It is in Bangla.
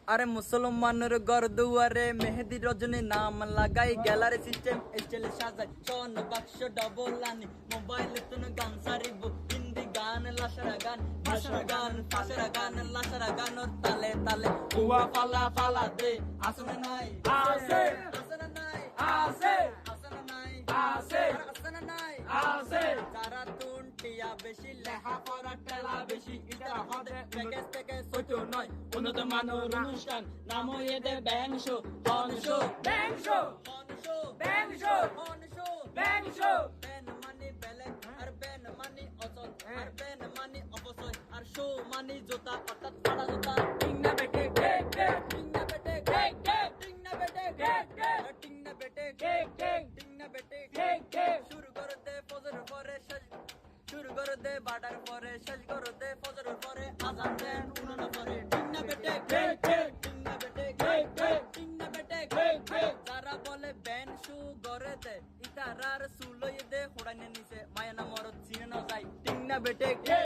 আরে মুসলমানের ঘর দুয়ারে মেহেদি রজনী নাম লাগাই গ্যালারি সিস্টেম স্টাইলে সাজাই স্বর্ণ বাক্স ডবল আনি মোবাইল তুন গান সারিব হিন্দি গান লাসারা গান ফাঁসরা গান লাসারা গান ওর তালে তালে হুয়া ফালা ফালা দে আসনে নাই আসে আসনে নাই আসে আসনে নাই আসে আসনে নাই আসে যারা তুনটিয়া বেশি লেহা পড়া টেলা বেশি এটা হবে প্যাকেজ থেকে সত্য নয় উন্নত মানের অনুষ্ঠান নাম এতে ব্যাং শো হন শো ব্যাং শো হন শো ব্যাং শো হন শো ব্যাং শো বেন মানি বেলেগ আর বেন মানি অচল আর বেন মানি অপচয় আর শো মানি জোতা অর্থাৎ পাড়া জোতা টিং না বেটে কেক কেক টিং না বেটে কেক কেক টিং না বেটে কেক কেক টিং না বেটে কেক কেক টিং না বেটে কেক কেক শুরু করে দে ফজর পরে শেষ শুরু করে দে বাটার পরে শেষ করে দে ফজর পরে আজান দেন উনান পরে টিং না বেটে কেক কেক টিং না বেটে কেক কেক টিং না বেটে কেক কেক যারা বলে বেন শু গরে দে ইতারার সুলই দে হোড়াইনে নিচে মায়া না মরদ চিনে না যাই টিং না বেটে